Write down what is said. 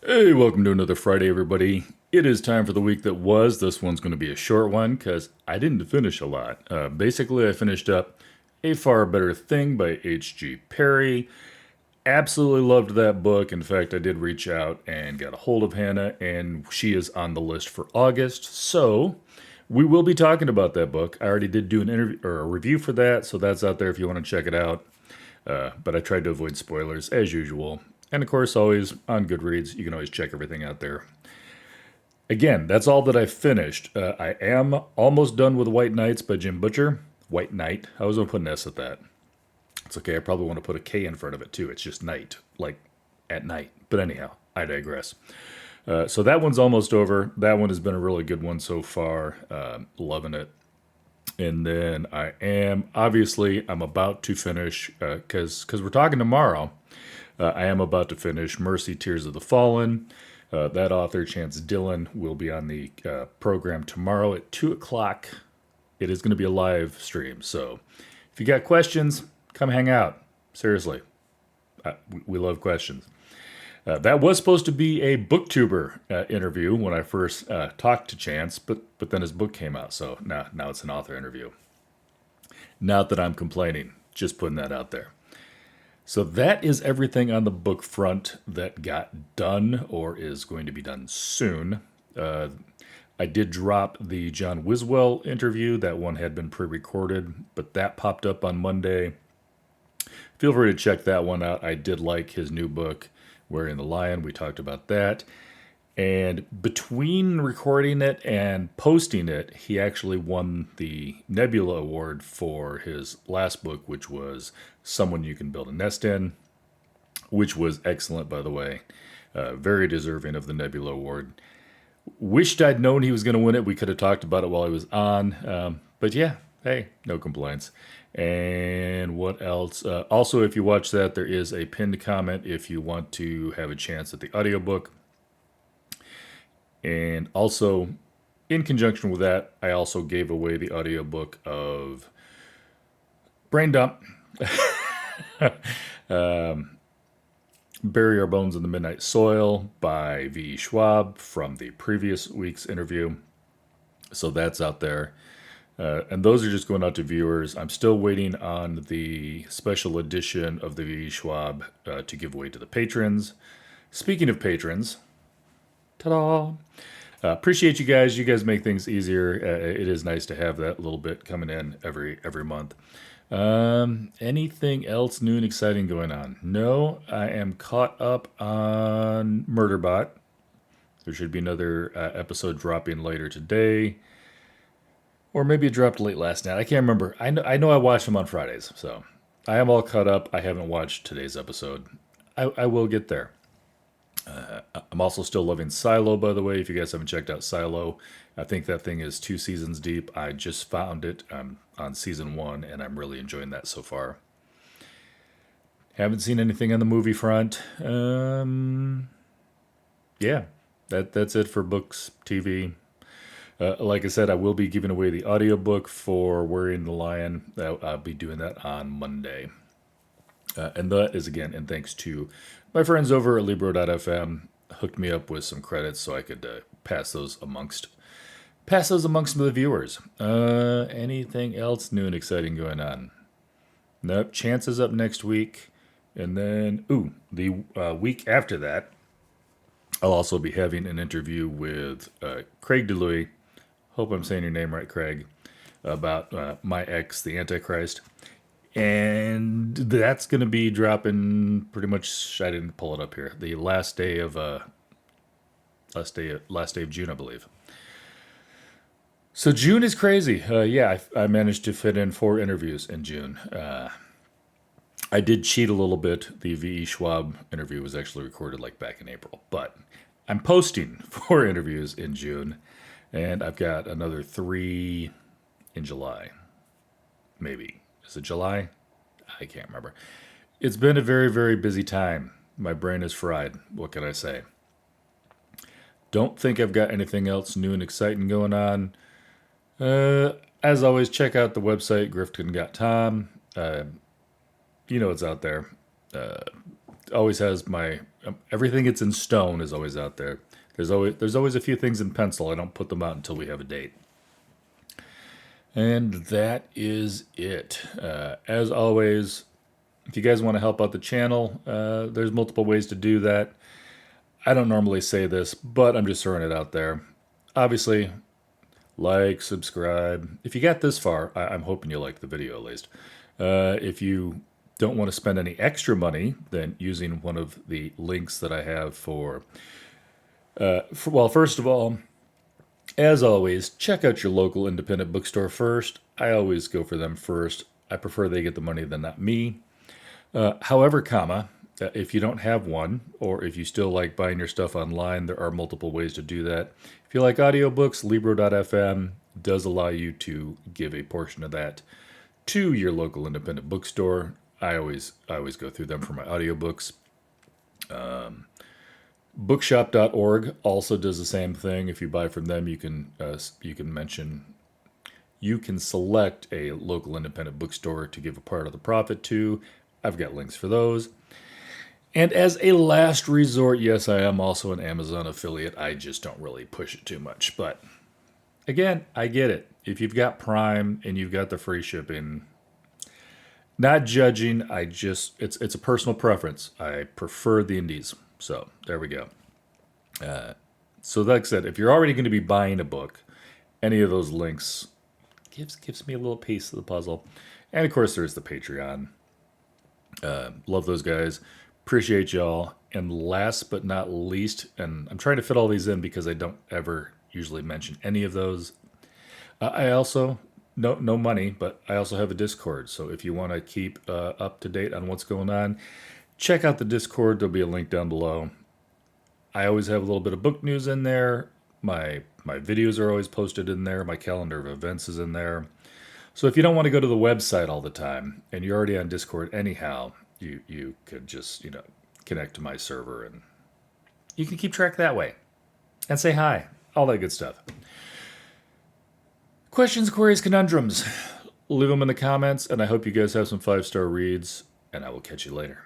Hey, welcome to another Friday, everybody. It is time for the week that was. This one's going to be a short one because I didn't finish a lot. Basically, I finished up A Far Better Thing by H.G. Perry. Absolutely loved that book. In fact, I did reach out and got a hold of Hannah, and she is on the list for August. So we will be talking about that book. I already did do an interview or a review for that, so that's out there if you want to check it out. But I tried to avoid spoilers as usual. And of course, always on Goodreads, you can always check everything out there. Again, that's all that I finished. I am almost done with White Knights by Jim Butcher. White Knight. I was going to put an S at that. It's okay. I probably want to put a K in front of it too. It's just night, like at night. But anyhow, I digress. So that one's almost over. That one has been a really good one so far. Loving it. And then I'm about to finish because we're talking tomorrow. I am about to finish Mercy, Tears of the Fallen. That author, Chance Dillon, will be on the program tomorrow at 2 o'clock. It is going to be a live stream. So if you got questions, come hang out. Seriously, we love questions. That was supposed to be a booktuber interview when I first talked to Chance, but then his book came out. So now it's an author interview. Not that I'm complaining, just putting that out there. So that is everything on the book front that got done or is going to be done soon. I did drop the John Wiswell interview. That one had been pre recorded, but that popped up on Monday. Feel free to check that one out. I did like his new book, Wearing the Lion. We talked about that. And between recording it and posting it, he actually won the Nebula Award for his last book, which was Someone You Can Build a Nest In, which was excellent, by the way. Very deserving of the Nebula Award. Wished I'd known he was going to win it. We could have talked about it while he was on. But yeah, hey, no complaints. And what else? Also, if you watch that, there is a pinned comment if you want to have a chance at the audiobook. And also, in conjunction with that, I also gave away the audiobook of Brain Dump, Bury Our Bones in the Midnight Soil by V. Schwab from the previous week's interview. So that's out there. And those are just going out to viewers. I'm still waiting on the special edition of the V. Schwab to give away to the patrons. Speaking of patrons, ta-da! Appreciate you guys. You guys make things easier. It is nice to have that little bit coming in every month. Anything else new and exciting going on? No, I am caught up on Murderbot. There should be another episode dropping later today, or maybe it dropped late last night. I can't remember. I know I watch them on Fridays, so I am all caught up. I haven't watched today's episode. I will get there. I'm also still loving Silo, by the way. If you guys haven't checked out Silo, I think that thing is 2 seasons deep. I just found it on season 1, and I'm really enjoying that so far. Haven't seen anything on the movie front. Yeah, that's it for books, TV. Like I said, I will be giving away the audiobook for Wearing the Lion. I'll be doing that on Monday. And that is again, and thanks to my friends over at Libro.fm, hooked me up with some credits so I could pass those amongst the viewers. Anything else new and exciting going on? Nope. Chances up next week, and then the week after that, I'll also be having an interview with Craig DeLuy. Hope I'm saying your name right, Craig. About My Ex, the Antichrist. And that's going to be dropping pretty much. I didn't pull it up here. The last day of June, I believe. So June is crazy. Yeah, I managed to fit in 4 interviews in June. I did cheat a little bit. The V.E. Schwab interview was actually recorded like back in April, but I'm posting 4 interviews in June, and I've got another 3 in July. Maybe. Is it July? I can't remember. It's been a very, very busy time. My brain is fried. What can I say? Don't think I've got anything else new and exciting going on. As always, check out the website, Gryftkin.com. You know it's out there. Always has my everything that's in stone is always out there. There's always a few things in pencil. I don't put them out until we have a date. And that is it. As always, if you guys want to help out the channel, there's multiple ways to do that. I don't normally say this, but I'm just throwing it out there. Obviously, like, subscribe. If you got this far, I'm hoping you like the video at least. If you don't want to spend any extra money, then using one of the links that I have well, first of all, as always, check out your local independent bookstore first. I always go for them first. I prefer they get the money than not me. However, if you don't have one, or if you still like buying your stuff online, there are multiple ways to do that. If you like audiobooks, Libro.fm does allow you to give a portion of that to your local independent bookstore. I always go through them for my audiobooks. Bookshop.org also does the same thing. If you buy from them, you can select a local independent bookstore to give a part of the profit to. I've got links for those. And as a last resort, yes, I am also an Amazon affiliate. I just don't really push it too much. But again, I get it. If you've got Prime and you've got the free shipping, not judging, it's a personal preference. I prefer the indies. So there we go. So like I said, if you're already going to be buying a book, any of those links gives me a little piece of the puzzle. And of course, there's the Patreon. Love those guys. Appreciate y'all. And last but not least, and I'm trying to fit all these in because I don't ever usually mention any of those. I also, no money, but I also have a Discord. So if you want to keep up to date on what's going on, check out the Discord. There'll be a link down below. I always have a little bit of book news in there. My videos are always posted in there. My calendar of events is in there. So if you don't want to go to the website all the time, and you're already on Discord anyhow, you could just, connect to my server, and you can keep track that way. And say hi. All that good stuff. Questions, queries, conundrums. Leave them in the comments, and I hope you guys have some 5-star reads, and I will catch you later.